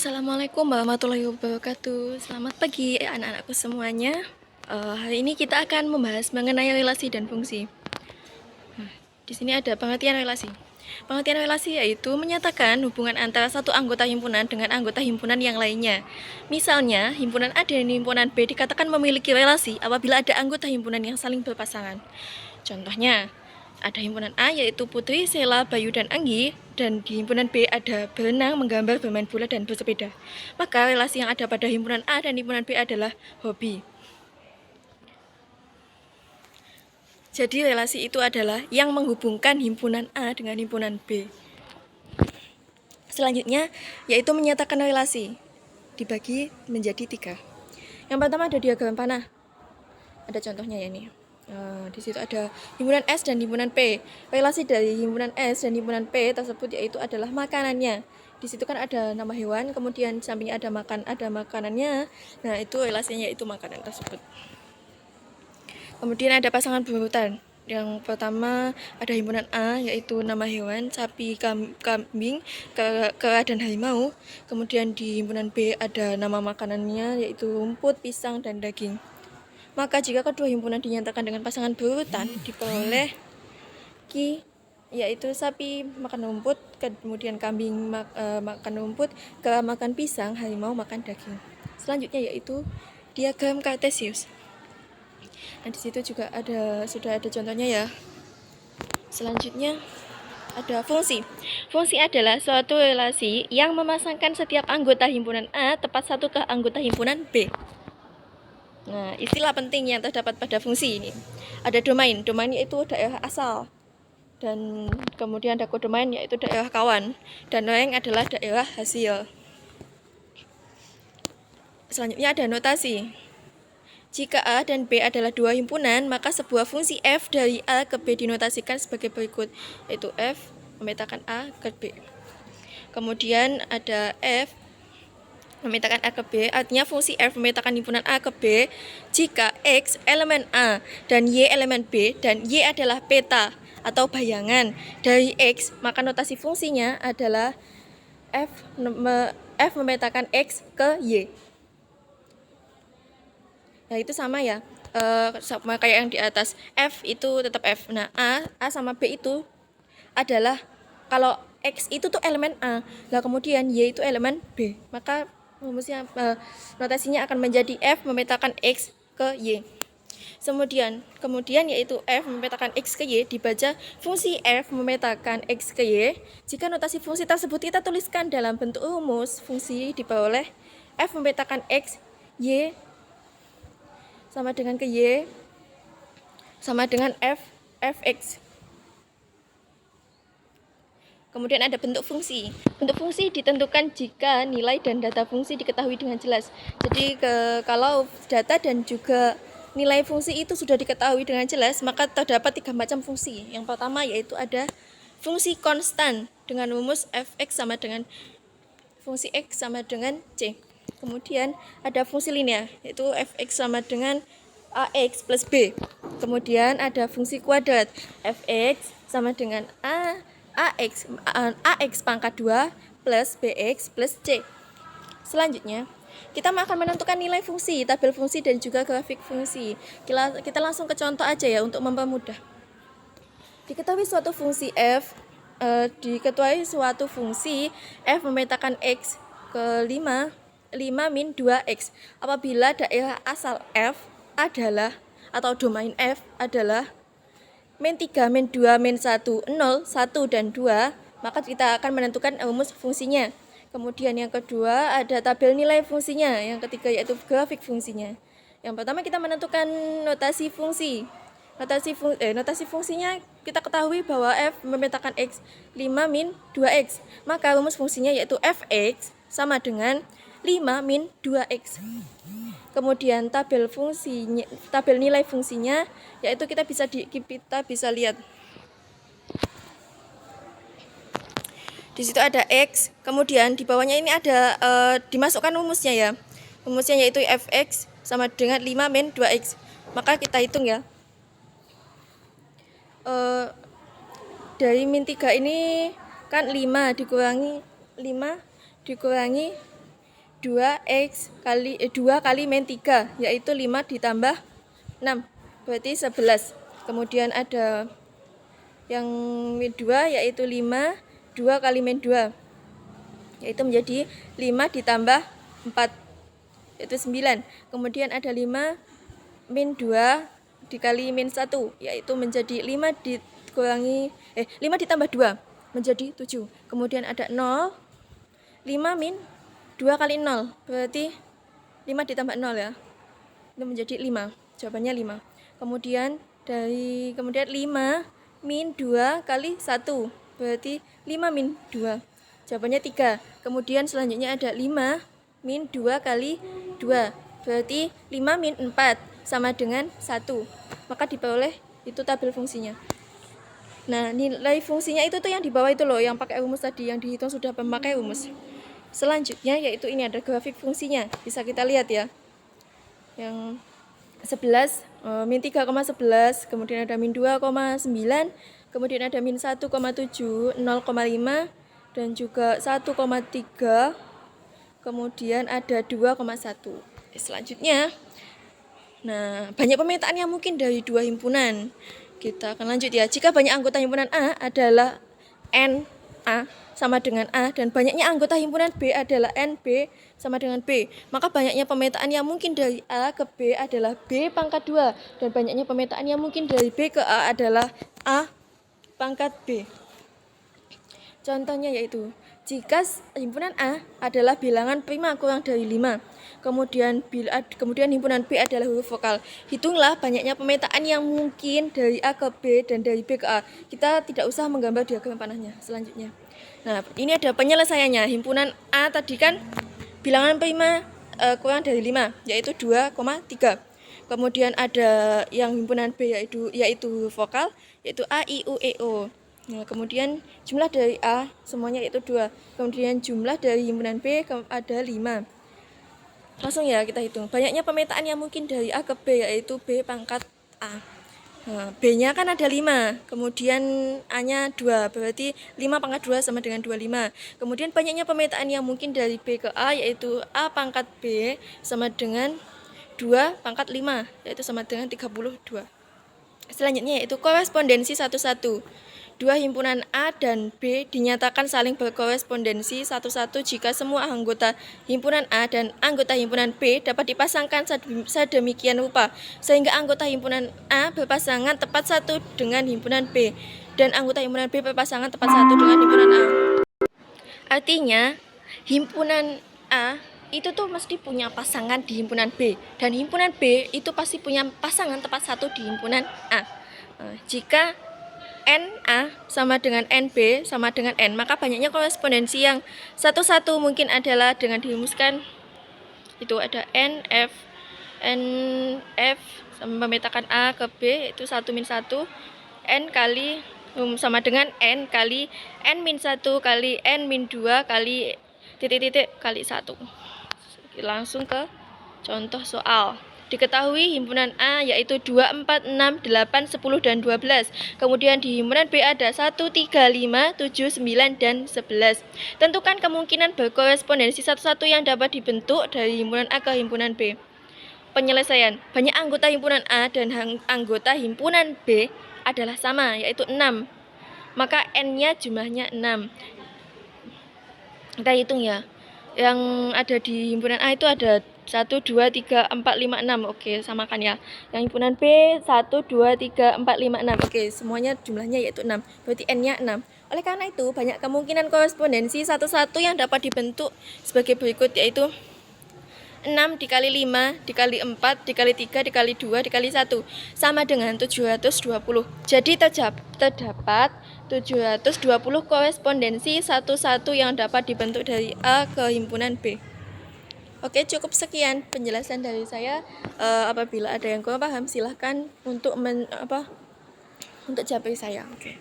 Assalamualaikum warahmatullahi wabarakatuh. Selamat pagi anak-anakku semuanya. Hari ini kita akan membahas mengenai relasi dan fungsi. Di sini ada pengertian relasi. Pengertian relasi yaitu menyatakan hubungan antara satu anggota himpunan dengan anggota himpunan yang lainnya. Misalnya, himpunan A dan himpunan B dikatakan memiliki relasi apabila ada anggota himpunan yang saling berpasangan. Contohnya, ada himpunan A yaitu Putri, Sela, Bayu, dan Anggi, dan di himpunan B ada berenang, menggambar, bermain bola, dan bersepeda. Maka relasi yang ada pada himpunan A dan himpunan B adalah hobi. Jadi relasi itu adalah yang menghubungkan himpunan A dengan himpunan B. Selanjutnya yaitu menyatakan relasi, dibagi menjadi 3. Yang pertama ada diagram panah. Ada contohnya ya nih. Di situ ada himpunan S dan himpunan P. Relasi dari himpunan S dan himpunan P tersebut yaitu adalah makanannya. Di situ kan ada nama hewan, kemudian sampingnya ada makanannya. Nah, itu relasinya yaitu makanan tersebut. Kemudian ada pasangan berurutan. Yang pertama ada himpunan A yaitu nama hewan, sapi, kambing, kera, dan harimau. Kemudian di himpunan B ada nama makanannya yaitu rumput, pisang, dan daging. Maka jika kedua himpunan dinyatakan dengan pasangan berurutan, diperoleh Ki, yaitu sapi makan rumput, kemudian kambing makan rumput, kera makan pisang, harimau makan daging. Selanjutnya yaitu diagram Kartesius. Nah, di situ juga sudah ada contohnya ya. Selanjutnya ada fungsi. Fungsi adalah suatu relasi yang memasangkan setiap anggota himpunan A tepat satu ke anggota himpunan B. Nah, istilah penting yang terdapat pada fungsi ini. Ada domain. Domain yaitu daerah asal. Dan kemudian ada kodomain yaitu daerah kawan. Dan rank adalah daerah hasil. Selanjutnya ada notasi. Jika A dan B adalah dua himpunan, maka sebuah fungsi f dari A ke B dinotasikan sebagai berikut, yaitu f memetakan A ke B. Kemudian ada f memetakan A ke B, artinya fungsi f memetakan himpunan A ke B jika X elemen A dan Y elemen B dan Y adalah peta atau bayangan dari X, maka notasi fungsinya adalah f memetakan X ke Y. Nah, itu sama ya, sama kayak yang di atas. F itu tetap F. Nah, A sama B itu adalah, kalau X itu tuh elemen A, nah kemudian Y itu elemen B, maka rumusnya notasinya akan menjadi F memetakan X ke Y. Kemudian yaitu F memetakan X ke Y dibaca fungsi F memetakan X ke Y. Jika notasi fungsi tersebut kita tuliskan dalam bentuk rumus, fungsi diperoleh F memetakan X, Y sama dengan ke Y sama dengan Fx. Kemudian ada bentuk fungsi. Bentuk fungsi ditentukan jika nilai dan data fungsi diketahui dengan jelas. Jadi kalau data dan juga nilai fungsi itu sudah diketahui dengan jelas, maka terdapat 3 macam fungsi. Yang pertama yaitu ada fungsi konstan dengan rumus fx sama dengan fungsi x sama dengan c. Kemudian ada fungsi linear yaitu fx sama dengan ax plus b. Kemudian ada fungsi kuadrat fx sama dengan ax pangkat 2 plus bx plus c. Selanjutnya, kita akan menentukan nilai fungsi, tabel fungsi, dan juga grafik fungsi. Kita langsung ke contoh aja ya untuk mempermudah. Diketahui suatu fungsi f memetakan x ke 5 min 2x apabila daerah asal f adalah, atau domain f adalah min 3, min 2, min 1, 0, 1, dan 2, maka kita akan menentukan rumus fungsinya. Kemudian yang kedua ada tabel nilai fungsinya. Yang ketiga yaitu grafik fungsinya. Yang pertama kita menentukan notasi fungsi. Notasi fungsinya kita ketahui bahwa f memetakan x 5 min 2x. Maka rumus fungsinya yaitu fx sama dengan 5 min 2x. Kemudian tabel nilai fungsinya yaitu kita bisa lihat. Di situ ada x, kemudian di bawahnya ini ada dimasukkan rumusnya ya. Rumusnya yaitu fx sama dengan 5 min 2x. Maka kita hitung ya. Dari min 3 ini kan 5 dikurangi 2 kali min 3, yaitu 5 ditambah 6, berarti 11. Kemudian ada yang min 2, yaitu 5, 2 kali min 2, yaitu menjadi 5 ditambah 4, yaitu 9. Kemudian ada 5 min 2 dikali min 1, yaitu menjadi 5 ditambah 2, menjadi 7. Kemudian ada 0, 5 min 2 kali 0, berarti 5 ditambah 0 ya, itu menjadi 5, jawabannya 5. Kemudian 5 min 2 kali 1, berarti 5 min 2, jawabannya 3. Kemudian selanjutnya ada 5 min 2 kali 2, berarti 5 min 4 sama dengan 1. Maka diperoleh itu tabel fungsinya. Nah, nilai fungsinya itu tuh yang di bawah itu loh, yang pakai rumus tadi, yang dihitung sudah memakai rumus. Selanjutnya yaitu ini ada grafik fungsinya, bisa kita lihat ya. Yang 11, min 3,11, kemudian ada min 2,9, kemudian ada min 1,7, 0,5, dan juga 1,3, kemudian ada 2,1. Selanjutnya, nah, banyak pemetaan yang mungkin dari dua himpunan. Kita akan lanjut ya. Jika banyak anggota himpunan A adalah N A sama dengan A, dan banyaknya anggota himpunan B adalah N B sama dengan B, maka banyaknya pemetaan yang mungkin dari A ke B adalah B pangkat 2, dan banyaknya pemetaan yang mungkin dari B ke A adalah A pangkat B. Contohnya yaitu, jika himpunan A adalah bilangan prima kurang dari 5, kemudian himpunan B adalah huruf vokal, hitunglah banyaknya pemetaan yang mungkin dari A ke B dan dari B ke A. Kita tidak usah menggambar diagram panahnya. Selanjutnya, nah ini ada penyelesaiannya. Himpunan A tadi kan bilangan prima kurang dari 5, yaitu 2,3. Kemudian ada yang himpunan B yaitu huruf vokal, yaitu A, I, U, E, O. Nah, kemudian jumlah dari A semuanya itu 2. Kemudian jumlah dari himpunan B ada 5. Langsung ya kita hitung. Banyaknya pemetaan yang mungkin dari A ke B yaitu B pangkat A. Nah, B-nya kan ada 5, kemudian A-nya 2, berarti 5 pangkat 2 sama dengan 25. Kemudian banyaknya pemetaan yang mungkin dari B ke A yaitu A pangkat B sama dengan 2 pangkat 5, yaitu sama dengan 32. Selanjutnya yaitu korespondensi 1-1. Dua himpunan A dan B dinyatakan saling berkorespondensi 1-1 jika semua anggota himpunan A dan anggota himpunan B dapat dipasangkan sedemikian rupa sehingga anggota himpunan A berpasangan tepat satu dengan himpunan B dan anggota himpunan B berpasangan tepat satu dengan himpunan A. Artinya, himpunan A itu tuh mesti punya pasangan di himpunan B, dan himpunan B itu pasti punya pasangan tepat satu di himpunan A. Jika NA sama dengan NB sama dengan N, maka banyaknya korespondensi yang 1-1 mungkin adalah dengan dirumuskan itu ada NF sama memetakan A ke B itu 1 min 1, N kali sama dengan N kali N min 1 kali N min 2 kali titik-titik kali 1. Langsung ke contoh soal. Diketahui himpunan A yaitu 2, 4, 6, 8, 10, dan 12. Kemudian di himpunan B ada 1, 3, 5, 7, 9, dan 11. Tentukan kemungkinan berkorespondensi 1-1 yang dapat dibentuk dari himpunan A ke himpunan B. Penyelesaian. Banyak anggota himpunan A dan anggota himpunan B adalah sama, yaitu 6. Maka N-nya jumlahnya 6. Kita hitung ya. Yang ada di himpunan A itu ada 1, 2, 3, 4, 5, 6. Oke, samakan ya. Yang himpunan B 1, 2, 3, 4, 5, 6. Oke, semuanya jumlahnya yaitu 6. Berarti N-nya 6. Oleh karena itu, banyak kemungkinan korespondensi 1-1 yang dapat dibentuk sebagai berikut, yaitu 6 dikali 5 dikali 4 dikali 3 dikali 2 dikali 1 sama dengan 720. Jadi terdapat 720 korespondensi 1-1 yang dapat dibentuk dari A ke himpunan B. Oke, cukup sekian penjelasan dari saya. Apabila ada yang kurang paham, silahkan untuk japri saya. Oke.